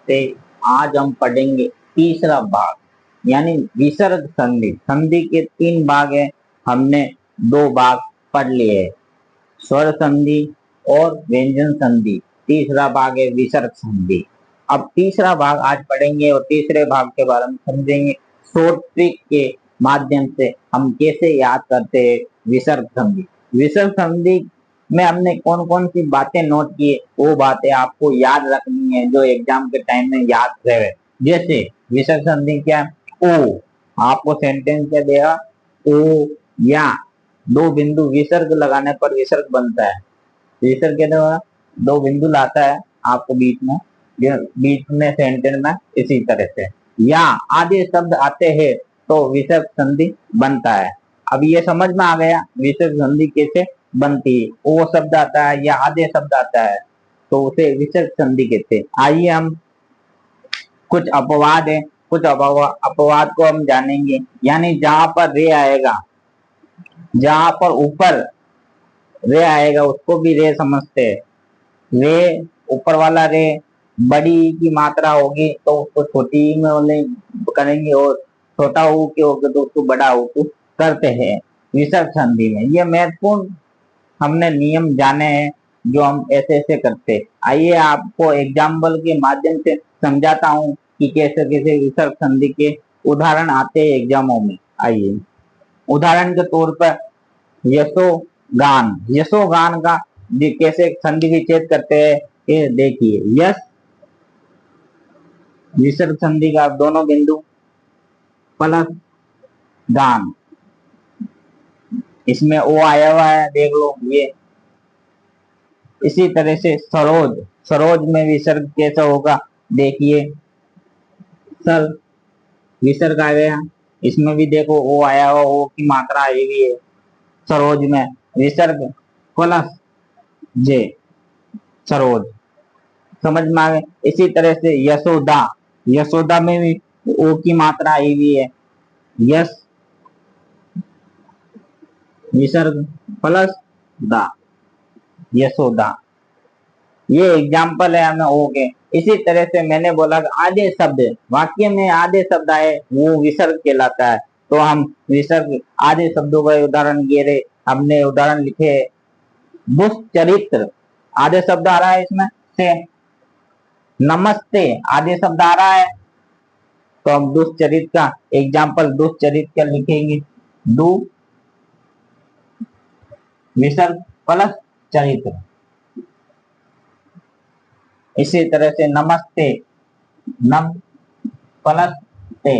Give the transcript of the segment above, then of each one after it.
नमस्ते। आज हम पढ़ेंगे तीसरा भाग यानी विसर्ग संधि। संधि के 3 भाग हैं, हमने 2 भाग पढ़ लिए हैं, स्वर संधि और व्यंजन संधि। तीसरा भाग है विसर्ग संधि। अब तीसरा भाग आज पढ़ेंगे और तीसरे भाग के बारे में समझेंगे। शॉर्ट ट्रिक के माध्यम से हम कैसे याद करते हैं विसर्ग संधि। विसर्ग संधि में हमने कौन कौन सी बातें नोट की, वो बातें आपको याद रखनी है जो एग्जाम के टाइम में याद रहे। जैसे विसर्ग संधि क्या है, ओ, आपको सेंटेंस क्या देगा, ओ या 2 बिंदु विसर्ग लगाने पर विसर्ग बनता है। विसर्ग क्या देगा, 2 बिंदु लाता है आपको बीच में सेंटेंस में, इसी तरह से या आधे शब्द आते हैं तो विसर्ग संधि बनता है। अब ये समझ में आ गया विसर्ग संधि कैसे बनती है। ओ शब्द आता है या आधे शब्द आता है तो उसे विसर्ग संधि कहते हैं। आइए हम कुछ अपवाद है, कुछ अपवाद को हम जानेंगे। यानी जहां पर रे आएगा, जहां पर ऊपर रे आएगा उसको भी रे समझते हैं। रे ऊपर वाला रे बड़ी की मात्रा होगी तो उसको छोटी में करेंगे, और छोटा ऊ के होगा तो उसको बड़ा ऊ करते हैं विसर्ग संधि में। ये महत्वपूर्ण हमने नियम जाने हैं जो हम ऐसे ऐसे करते। आइए आपको एग्जाम्पल के माध्यम से समझाता हूँ कि कैसे कैसे विसर्ग संधि के उदाहरण आते हैं एग्जामों में। आइए उदाहरण के तौर पर यशोगान, यशोगान का कैसे संधि विच्छेद करते हैं ये देखिए। यश विसर्ग संधि का दोनों बिंदु प्लस गान, इसमें ओ आया हुआ है, देख लो ये। इसी तरह से सरोज, सरोज में विसर्ग कैसा होगा देखिए, सर विसर्ग आ गया, इसमें भी देखो ओ आया हुआ, ओ की मात्रा आई हुई है। सरोज में विसर्ग प्लस जे, सरोज, समझ में आ गए। इसी तरह से यशोदा, यशोदा में भी ओ की मात्रा आई हुई है। यश विसर्ग प्लस दा, यशोदा। ये एग्जाम्पल है हमें ओ के। इसी तरह से मैंने बोला कि आधे शब्द, वाक्य में आधे शब्द आए वो विसर्ग कहलाता है। तो हम विसर्ग आधे शब्दों का उदाहरण ये रहे, हमने उदाहरण लिखे। दुष्चरित्र आधे शब्द आ रहा है इसमें से, नमस्ते आधे शब्द आ रहा है तो हम दुष्चरित्र का एग्जाम्पल दुष्चरित्र का लिखेंगे, दु विसर्ग प्लस चरित्र। इसी तरह से नमस्ते, नम प्लस ते,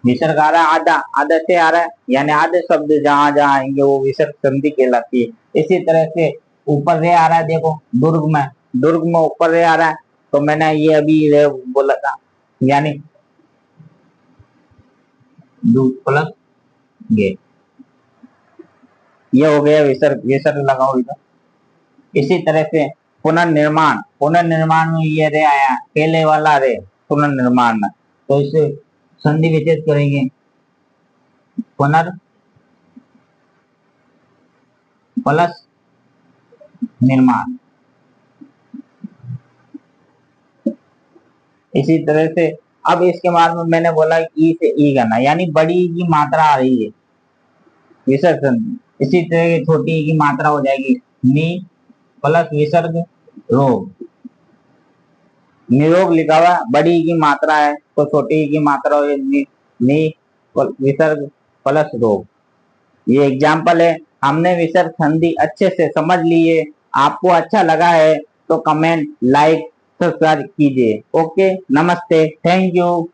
विसर्ग आ रहा है आधा, आधा से आ रहा है, यानी आधे शब्द जहां जहां आएंगे वो विसर्ग संधि कहलाती है। इसी तरह से ऊपर रे आ रहा है, देखो दुर्ग में, दुर्ग में ऊपर रे आ रहा है तो मैंने ये अभी रे बोला था, यानी दु प्लस गे, ये हो गया विसर्ग, विसर्ग लगाओ इधर। इसी तरह से पुनर्निर्माण, पुनर्निर्माण में ये रे आया, पहले वाला रे पुनर्निर्माण में, तो इसे संधि विच्छेद करेंगे, पुनर् प्लस निर्माण। इसी तरह से अब इसके बाद में मैंने बोला ई से ई करना, यानी बड़ी की मात्रा आ रही है विसर्ग संधि। इसी तरह छोटी की मात्रा हो जाएगी नी प्लस विसर्ग रोग, निरोग लिखा हुआ, बड़ी की मात्रा है तो छोटी की मात्रा हो जाएगी नी विसर्ग प्लस रोग। ये एग्जाम्पल है। हमने विसर्ग संधि अच्छे से समझ लिए। आपको अच्छा लगा है तो कमेंट, लाइक, सब्सक्राइब कीजिए। ओके, नमस्ते, थैंक यू।